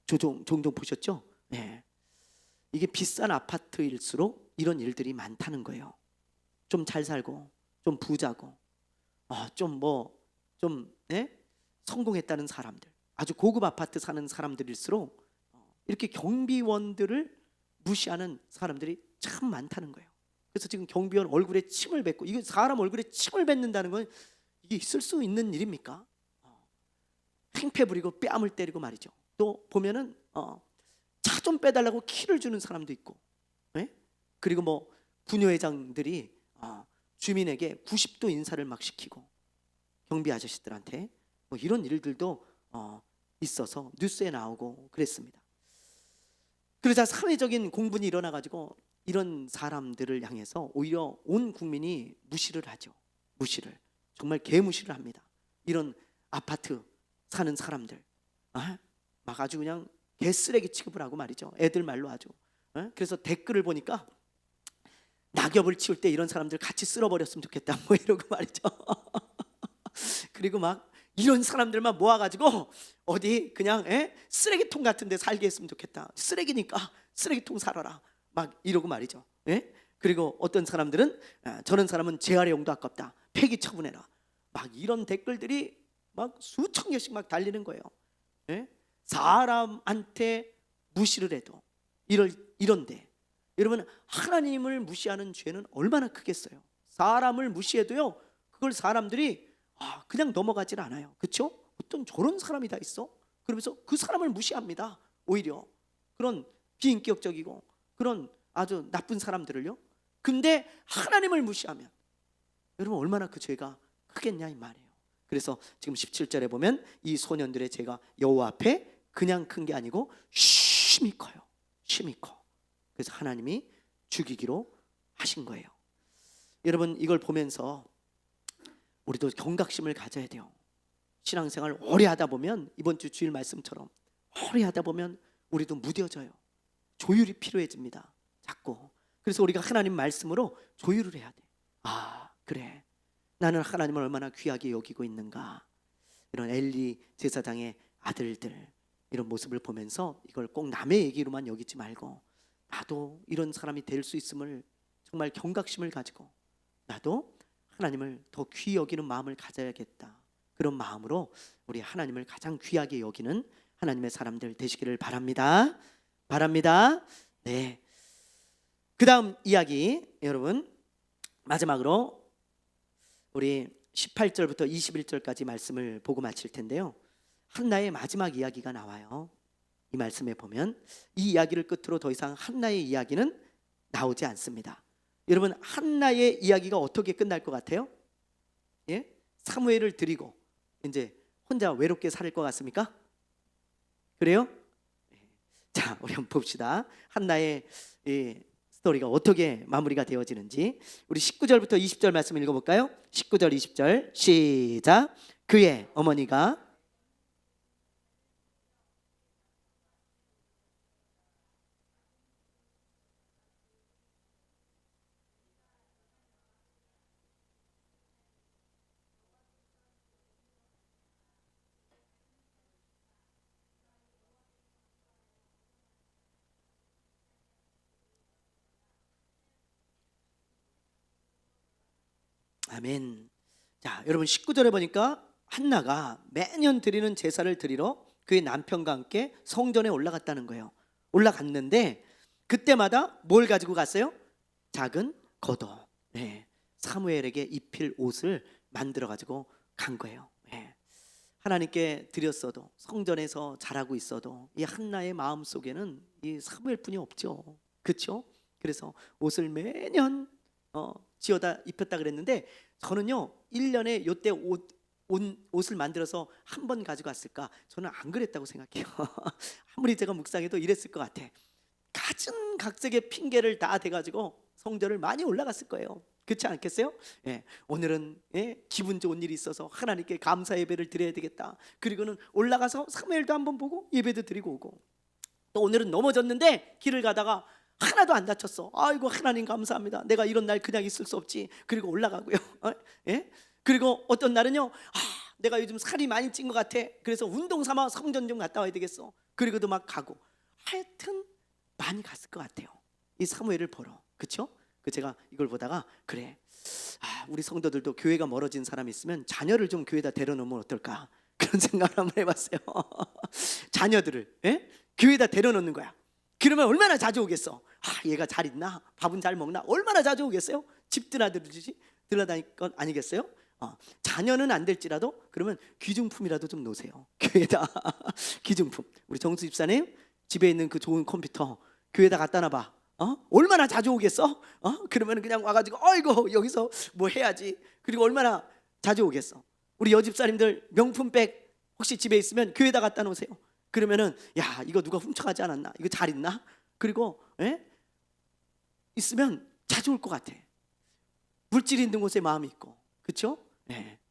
종종 보셨죠? 네. 이게 비싼 아파트일수록 이런 일들이 많다는 거예요. 좀 잘 살고 좀 부자고 좀 성공했다는 사람들, 아주 고급 아파트 사는 사람들일수록 이렇게 경비원들을 무시하는 사람들이 참 많다는 거예요. 그래서 지금 경비원 얼굴에 침을 뱉고, 이게 사람 얼굴에 침을 뱉는다는 건 이게 있을 수 있는 일입니까? 팽패 부리고 뺨을 때리고 말이죠. 또 보면은 차 좀 빼달라고 키를 주는 사람도 있고, 그리고 뭐 부녀회장들이 주민에게 90도 인사를 막 시키고, 경비 아저씨들한테 뭐 이런 일들도 있어서 뉴스에 나오고 그랬습니다. 그러자 사회적인 공분이 일어나 가지고 이런 사람들을 향해서 오히려 온 국민이 무시를 하죠. 무시를, 정말 개무시를 합니다. 이런 아파트 사는 사람들 막 아주 그냥 개쓰레기 취급을 하고 말이죠. 애들 말로 아주. 그래서 댓글을 보니까 낙엽을 치울 때 이런 사람들 같이 쓸어버렸으면 좋겠다 뭐 이러고 말이죠. 그리고 막 이런 사람들만 모아가지고 어디 그냥 쓰레기통 같은 데 살게 했으면 좋겠다. 쓰레기니까 쓰레기통 살아라 막 이러고 말이죠. 그리고 어떤 사람들은 저런 사람은 재활용도 아깝다, 폐기 처분해라, 막 이런 댓글들이 막 수천 개씩 막 달리는 거예요. 사람한테 무시를 해도 이런데 여러분, 하나님을 무시하는 죄는 얼마나 크겠어요. 사람을 무시해도요, 그걸 사람들이 그냥 넘어가질 않아요. 그렇죠? 어떤 저런 사람이 다 있어? 그러면서 그 사람을 무시합니다. 오히려 그런 비인격적이고 그런 아주 나쁜 사람들을요. 근데 하나님을 무시하면 여러분 얼마나 그 죄가 크겠냐 이 말이에요. 그래서 지금 17절에 보면 이 소년들의 죄가 여호와 앞에 그냥 큰 게 아니고 심히 커요. 심히 커. 그래서 하나님이 죽이기로 하신 거예요. 여러분, 이걸 보면서 우리도 경각심을 가져야 돼요. 신앙생활 오래 하다 보면, 이번 주 주일 말씀처럼 오래 하다 보면 우리도 무뎌져요. 조율이 필요해집니다. 자꾸. 그래서 우리가 하나님 말씀으로 조율을 해야 돼. 그래, 나는 하나님을 얼마나 귀하게 여기고 있는가. 이런 엘리 제사장의 아들들, 이런 모습을 보면서 이걸 꼭 남의 얘기로만 여기지 말고 나도 이런 사람이 될 수 있음을 정말 경각심을 가지고 나도 하나님을 더 귀히 여기는 마음을 가져야겠다. 그런 마음으로 우리 하나님을 가장 귀하게 여기는 하나님의 사람들 되시기를 바랍니다. 바랍니다. 네. 그 다음 이야기, 여러분 마지막으로 우리 18절부터 21절까지 말씀을 보고 마칠 텐데요, 한나의 마지막 이야기가 나와요. 이 말씀에 보면 이 이야기를 끝으로 더 이상 한나의 이야기는 나오지 않습니다. 여러분, 한나의 이야기가 어떻게 끝날 것 같아요? 사무엘을 드리고 이제 혼자 외롭게 살 것 같습니까? 그래요? 자, 우리 한번 봅시다. 한나의 스토리가 어떻게 마무리가 되어지는지. 우리 19절부터 20절 말씀 읽어볼까요? 19절 20절 시작. 그의 어머니가 아멘. 자, 여러분 19절에 보니까 한나가 매년 드리는 제사를 드리러 그의 남편과 함께 성전에 올라갔다는 거예요. 올라갔는데 그때마다 뭘 가지고 갔어요? 작은 겉옷. 사무엘에게 입힐 옷을 만들어 가지고 간 거예요. 하나님께 드렸어도, 성전에서 자라고 있어도 이 한나의 마음 속에는 이 사무엘뿐이 없죠. 그렇죠? 그래서 옷을 매년 지어다 입혔다 그랬는데, 저는요 1년에 요때 옷을 만들어서 한 번 가지고 왔을까? 저는 안 그랬다고 생각해요. 아무리 제가 묵상해도 이랬을 것 같아. 갖은 각색의 핑계를 다 대가지고 성전을 많이 올라갔을 거예요. 그렇지 않겠어요? 오늘은 기분 좋은 일이 있어서 하나님께 감사 예배를 드려야 되겠다. 그리고는 올라가서 사무엘도 한번 보고 예배도 드리고 오고, 또 오늘은 넘어졌는데 길을 가다가 하나도 안 다쳤어. 아이고 하나님 감사합니다. 내가 이런 날 그냥 있을 수 없지. 그리고 올라가고요. 그리고 어떤 날은요, 내가 요즘 살이 많이 찐 것 같아. 그래서 운동 삼아 성전 좀 갔다 와야 되겠어. 그리고도 막 가고, 하여튼 많이 갔을 것 같아요. 이 사무엘을 보러. 그렇죠? 그 제가 이걸 보다가 그래, 우리 성도들도 교회가 멀어진 사람이 있으면 자녀를 좀 교회에다 데려놓으면 어떨까 그런 생각을 한번 해봤어요. 자녀들을 교회에다 데려놓는 거야. 그러면 얼마나 자주 오겠어. 얘가 잘 있나? 밥은 잘 먹나? 얼마나 자주 오겠어요? 집 드나들듯이 들어다닐 건 아니겠어요? 자녀는 안 될지라도 그러면 귀중품이라도 좀 놓으세요. 교회에다 귀중품. 우리 정수 집사님 집에 있는 그 좋은 컴퓨터 교회에다 갖다 놔봐. 얼마나 자주 오겠어? 그러면 그냥 와가지고 어이구 여기서 뭐 해야지. 그리고 얼마나 자주 오겠어. 우리 여집사님들 명품백 혹시 집에 있으면 교회에다 갖다 놓으세요. 그러면은 야 이거 누가 훔쳐가지 않았나? 이거 잘 있나? 그리고 있으면 자주 올 것 같아. 물질이 있는 곳에 마음이 있고, 그렇죠?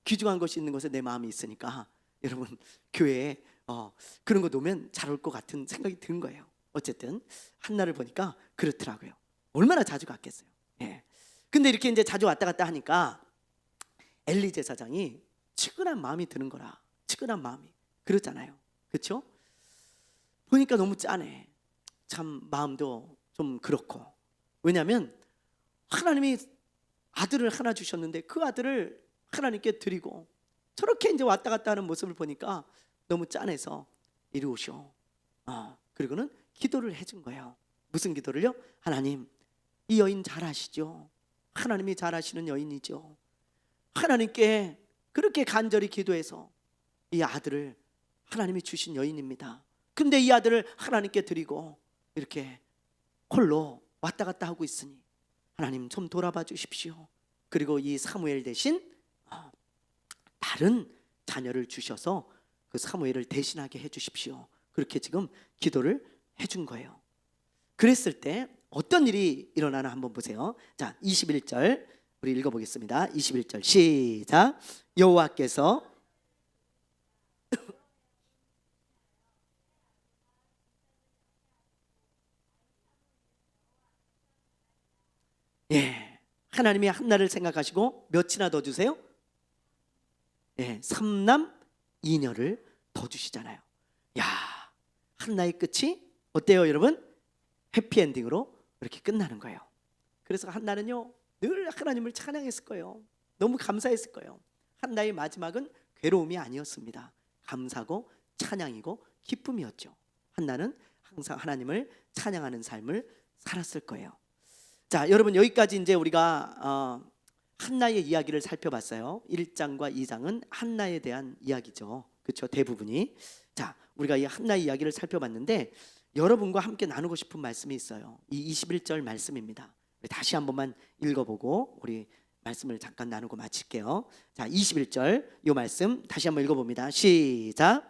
귀중한 것이 있는 곳에 내 마음이 있으니까 여러분 교회에 그런 거 놓으면 잘 올 것 같은 생각이 드는 거예요. 어쨌든 한나를 보니까 그렇더라고요. 얼마나 자주 갔겠어요. 근데 이렇게 이제 자주 왔다 갔다 하니까 엘리 제사장이 측은한 마음이 드는 거라. 측은한 마음이 그렇잖아요. 그렇죠? 보니까 너무 짠해. 참 마음도 좀 그렇고. 왜냐하면 하나님이 아들을 하나 주셨는데 그 아들을 하나님께 드리고 저렇게 이제 왔다 갔다 하는 모습을 보니까 너무 짠해서 이리 오시오. 그리고는 기도를 해준 거예요. 무슨 기도를요? 하나님, 이 여인 잘 아시죠? 하나님이 잘 아시는 여인이죠. 하나님께 그렇게 간절히 기도해서 이 아들을 하나님이 주신 여인입니다. 근데 이 아들을 하나님께 드리고 이렇게 홀로 왔다 갔다 하고 있으니 하나님 좀 돌아봐 주십시오. 그리고 이 사무엘 대신 다른 자녀를 주셔서 그 사무엘을 대신하게 해주십시오. 그렇게 지금 기도를 해준 거예요. 그랬을 때 어떤 일이 일어나나 한번 보세요. 자, 21절 우리 읽어보겠습니다. 21절 시작. 여호와께서 하나님이 한나를 생각하시고 몇이나 더 주세요? 3남 2녀를 더 주시잖아요. 야, 한나의 끝이 어때요, 여러분? 해피엔딩으로 이렇게 끝나는 거예요. 그래서 한나는요 늘 하나님을 찬양했을 거예요. 너무 감사했을 거예요. 한나의 마지막은 괴로움이 아니었습니다. 감사고 찬양이고 기쁨이었죠. 한나는 항상 하나님을 찬양하는 삶을 살았을 거예요. 자, 여러분 여기까지 이제 우리가 한나의 이야기를 살펴봤어요. 1장과 2장은 한나에 대한 이야기죠. 그렇죠? 대부분이. 자, 우리가 이 한나의 이야기를 살펴봤는데 여러분과 함께 나누고 싶은 말씀이 있어요. 이 21절 말씀입니다. 다시 한 번만 읽어보고 우리 말씀을 잠깐 나누고 마칠게요. 자, 21절 이 말씀 다시 한번 읽어봅니다. 시작.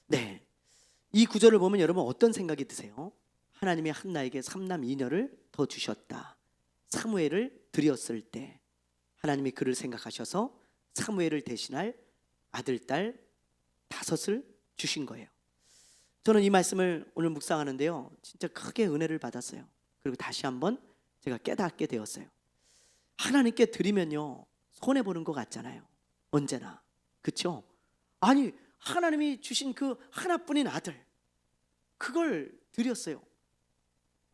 네, 이 구절을 보면 여러분 어떤 생각이 드세요? 하나님이 한나에게 3남 2녀를 더 주셨다. 사무엘을 드렸을 때 하나님이 그를 생각하셔서 사무엘을 대신할 아들, 딸 5을 주신 거예요. 저는 이 말씀을 오늘 묵상하는데요 진짜 크게 은혜를 받았어요. 그리고 다시 한번 제가 깨닫게 되었어요. 하나님께 드리면요 손해보는 것 같잖아요. 언제나. 그렇죠? 아니 하나님이 주신 그 하나뿐인 아들 그걸 드렸어요.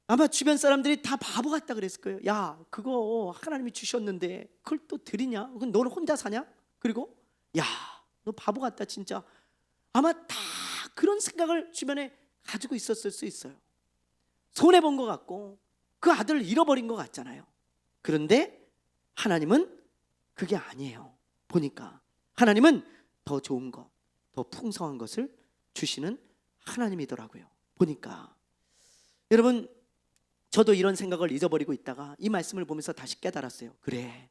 아마 주변 사람들이 다 바보 같다 그랬을 거예요. 야 그거 하나님이 주셨는데 그걸 또 드리냐? 그건 너는 혼자 사냐? 그리고 야 너 바보 같다 진짜. 아마 다 그런 생각을 주변에 가지고 있었을 수 있어요. 손해본 것 같고 그 아들을 잃어버린 것 같잖아요. 그런데 하나님은 그게 아니에요. 보니까 하나님은 더 좋은 것, 더 풍성한 것을 주시는 하나님이더라고요. 보니까 여러분 저도 이런 생각을 잊어버리고 있다가 이 말씀을 보면서 다시 깨달았어요. 그래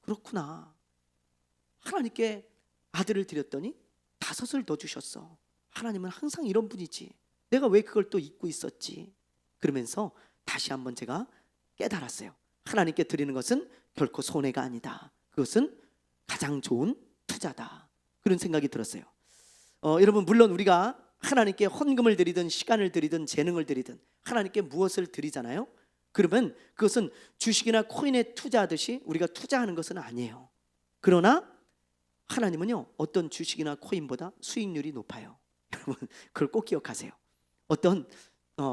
그렇구나. 하나님께 아들을 드렸더니 5을 더 주셨어. 하나님은 항상 이런 분이지. 내가 왜 그걸 또 잊고 있었지. 그러면서 다시 한번 제가 깨달았어요. 하나님께 드리는 것은 결코 손해가 아니다. 그것은 가장 좋은 투자다. 그런 생각이 들었어요. 여러분 물론 우리가 하나님께 헌금을 드리든 시간을 드리든 재능을 드리든 하나님께 무엇을 드리잖아요. 그러면 그것은 주식이나 코인에 투자하듯이 우리가 투자하는 것은 아니에요. 그러나 하나님은요 어떤 주식이나 코인보다 수익률이 높아요. 여러분 그걸 꼭 기억하세요. 어떤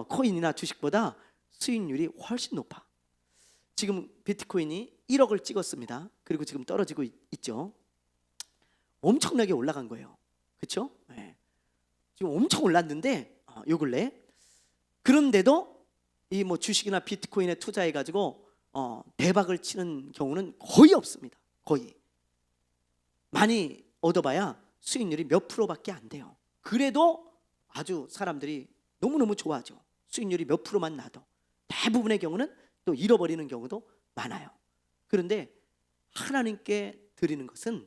코인이나 주식보다 수익률이 훨씬 높아. 지금 비트코인이 1억을 찍었습니다. 그리고 지금 떨어지고 있죠. 엄청나게 올라간 거예요. 그렇죠? 네. 지금 엄청 올랐는데 요 근래 그런데도 이 뭐 주식이나 비트코인에 투자해 가지고 대박을 치는 경우는 거의 없습니다. 거의 많이 얻어봐야 수익률이 몇 프로밖에 안 돼요. 그래도 아주 사람들이 너무너무 좋아하죠. 수익률이 몇 프로만 나도. 대부분의 경우는 또 잃어버리는 경우도 많아요. 그런데 하나님께 드리는 것은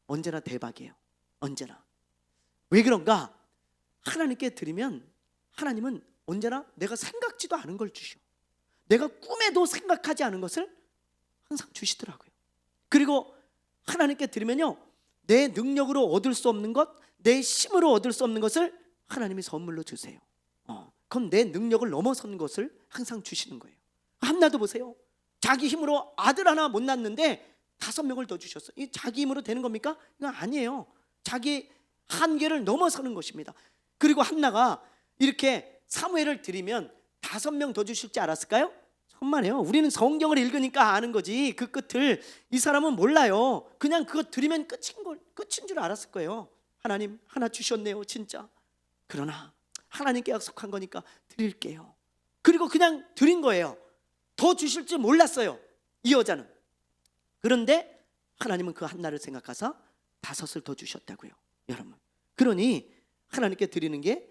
언제나 대박이에요. 언제나. 왜 그런가? 하나님께 드리면 하나님은 언제나 내가 생각지도 않은 걸 주셔. 내가 꿈에도 생각하지 않은 것을 항상 주시더라고요. 그리고 하나님께 드리면요 내 능력으로 얻을 수 없는 것, 내 힘으로 얻을 수 없는 것을 하나님이 선물로 주세요. 그건 내 능력을 넘어선 것을 항상 주시는 거예요. 한나도 보세요. 자기 힘으로 아들 하나 못 낳는데 5명을 더 주셨어요. 이 자기 힘으로 되는 겁니까? 이건 아니에요. 자기 한계를 넘어서는 것입니다. 그리고 한나가 이렇게 사무엘을 드리면 5명 더 주실 줄 알았을까요? 정말요. 우리는 성경을 읽으니까 아는 거지 그 끝을 이 사람은 몰라요. 그냥 그거 드리면 끝인 줄 알았을 거예요. 하나님 하나 주셨네요 진짜. 그러나 하나님께 약속한 거니까 드릴게요. 그리고 그냥 드린 거예요. 더 주실 줄 몰랐어요 이 여자는. 그런데 하나님은 그 한나를 생각하사 5을 더 주셨다고요. 여러분 그러니 하나님께 드리는 게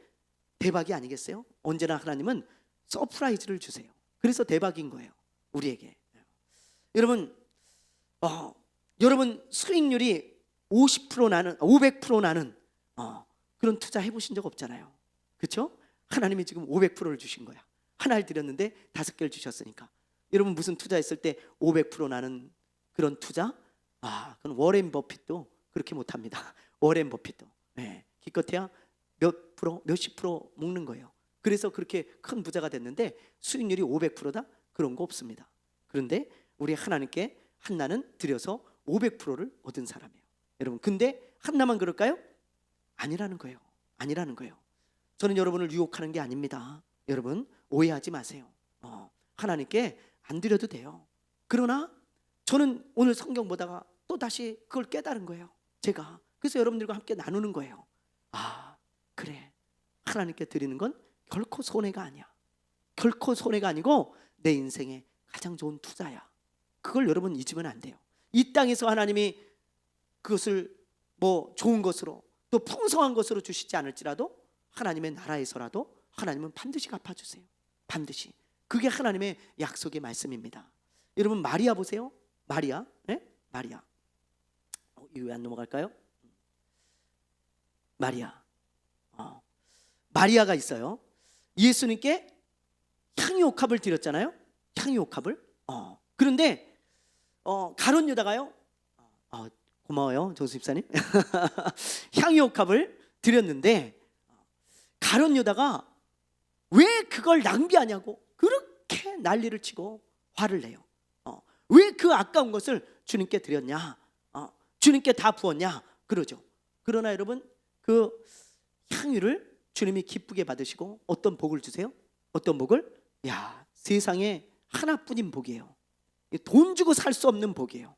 대박이 아니겠어요? 언제나 하나님은 서프라이즈를 주세요. 그래서 대박인 거예요 우리에게. 여러분 여러분 수익률이 50% 나는 500% 나는 그런 투자 해보신 적 없잖아요. 그렇죠? 하나님이 지금 500%를 주신 거야. 하나를 드렸는데 5개를 주셨으니까. 여러분 무슨 투자했을 때 500% 나는 그런 투자? 그건 워렌 버핏도 그렇게 못합니다. 워렌 버핏도 기껏해야 몇십 프로 먹는 거예요. 그래서 그렇게 큰 부자가 됐는데 수익률이 500%다? 그런 거 없습니다. 그런데 우리 하나님께 한나는 드려서 500%를 얻은 사람이에요. 여러분 근데 한나만 그럴까요? 아니라는 거예요. 아니라는 거예요. 저는 여러분을 유혹하는 게 아닙니다. 여러분 오해하지 마세요. 하나님께 안 드려도 돼요. 그러나 저는 오늘 성경 보다가 또 다시 그걸 깨달은 거예요. 제가 그래서 여러분들과 함께 나누는 거예요. 그래 하나님께 드리는 건 결코 손해가 아니야. 결코 손해가 아니고 내 인생의 가장 좋은 투자야. 그걸 여러분 잊으면 안 돼요. 이 땅에서 하나님이 그것을 뭐 좋은 것으로 또 풍성한 것으로 주시지 않을지라도 하나님의 나라에서라도 하나님은 반드시 갚아주세요. 반드시. 그게 하나님의 약속의 말씀입니다. 여러분 마리아 보세요. 마리아, 마리아. 이거 왜 안 넘어갈까요? 마리아가 있어요. 예수님께 향유옥합을 드렸잖아요. 향유옥합을. 그런데 가룟 유다가요. 고마워요, 정수 집사님. 향유옥합을 드렸는데 가룟 유다가 왜 그걸 낭비하냐고 그렇게 난리를 치고 화를 내요. 왜 그 아까운 것을 주님께 드렸냐? 주님께 다 부었냐? 그러죠. 그러나 여러분 그 향유를 주님이 기쁘게 받으시고 어떤 복을 주세요? 어떤 복을? 세상에 하나뿐인 복이에요. 돈 주고 살 수 없는 복이에요.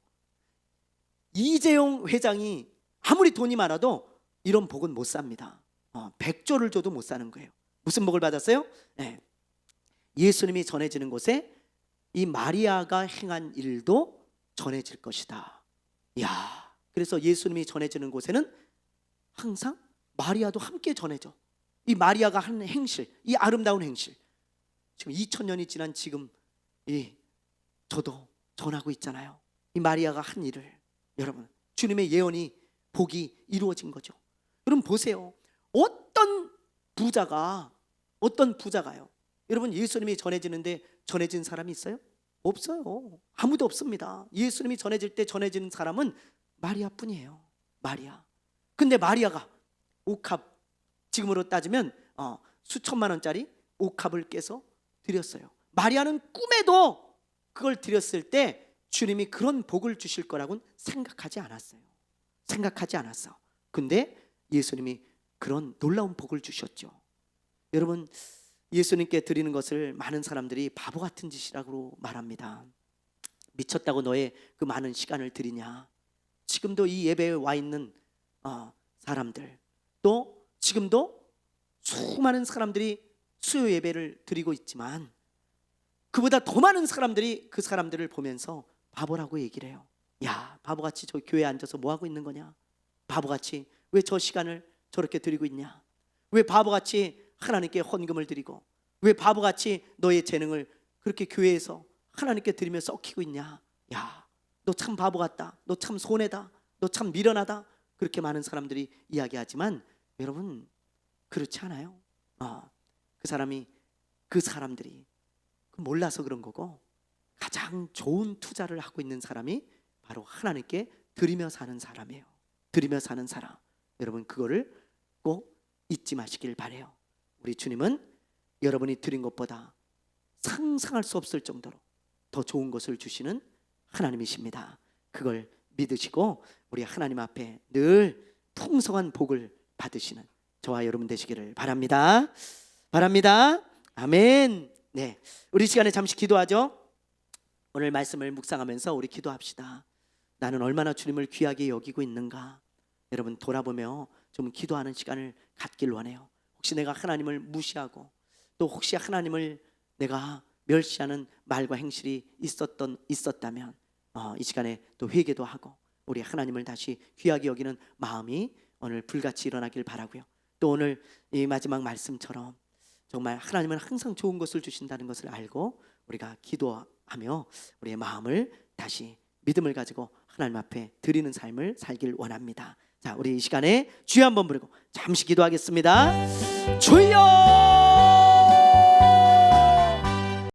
이재용 회장이 아무리 돈이 많아도 이런 복은 못 삽니다. 100조를 줘도 못 사는 거예요. 무슨 복을 받았어요? 예수님이 전해지는 곳에 이 마리아가 행한 일도 전해질 것이다. 그래서 예수님이 전해지는 곳에는 항상 마리아도 함께 전해져. 이 마리아가 한 행실, 이 아름다운 행실, 지금 2000년이 지난 지금 저도 전하고 있잖아요. 이 마리아가 한 일을 여러분 주님의 예언이 복이 이루어진 거죠. 여러분 보세요. 어떤 부자가요? 여러분 예수님이 전해지는데 전해진 사람이 있어요? 없어요. 아무도 없습니다. 예수님이 전해질 때 전해지는 사람은 마리아뿐이에요. 마리아. 근데 마리아가 옥합, 지금으로 따지면 수천만 원짜리 옥합을 깨서 드렸어요. 마리아는 꿈에도 그걸 드렸을 때 주님이 그런 복을 주실 거라고는 생각하지 않았어요. 생각하지 않았어. 근데 예수님이 그런 놀라운 복을 주셨죠. 여러분, 예수님께 드리는 것을 많은 사람들이 바보 같은 짓이라고 말합니다. 미쳤다고 너의 그 많은 시간을 드리냐. 지금도 이 예배에 와 있는 사람들, 또 지금도 수많은 사람들이 수요 예배를 드리고 있지만 그보다 더 많은 사람들이 그 사람들을 보면서 바보라고 얘기를 해요. 야, 바보같이 저 교회에 앉아서 뭐 하고 있는 거냐? 바보같이 왜 저 시간을 저렇게 드리고 있냐? 왜 바보같이 하나님께 헌금을 드리고, 왜 바보같이 너의 재능을 그렇게 교회에서 하나님께 드리며 썩히고 있냐? 야, 너 참 바보 같다. 너 참 손해다. 너 참 미련하다. 그렇게 많은 사람들이 이야기하지만 여러분, 그렇지 않아요. 그 사람들이 몰라서 그런 거고, 가장 좋은 투자를 하고 있는 사람이 바로 하나님께 드리며 사는 사람이에요. 드리며 사는 사람. 여러분, 그거를 꼭 잊지 마시길 바래요. 우리 주님은 여러분이 드린 것보다 상상할 수 없을 정도로 더 좋은 것을 주시는 하나님이십니다. 그걸 믿으시고 우리 하나님 앞에 늘 풍성한 복을 받으시는 저와 여러분 되시기를 바랍니다. 바랍니다. 아멘. 네, 우리 시간에 잠시 기도하죠. 오늘 말씀을 묵상하면서 우리 기도합시다. 나는 얼마나 주님을 귀하게 여기고 있는가. 여러분, 돌아보며 좀 기도하는 시간을 갖길 원해요. 혹시 내가 하나님을 무시하고, 또 혹시 하나님을 내가 멸시하는 말과 행실이 있었다면 이 시간에 또 회개도 하고 우리 하나님을 다시 귀하게 여기는 마음이 오늘 불같이 일어나길 바라고요. 또 오늘 이 마지막 말씀처럼 정말 하나님은 항상 좋은 것을 주신다는 것을 알고 우리가 기도하며 우리의 마음을 다시 믿음을 가지고 하나님 앞에 드리는 삶을 살길 원합니다. 자, 우리 이 시간에 주여 한번 부르고 잠시 기도하겠습니다. 주여!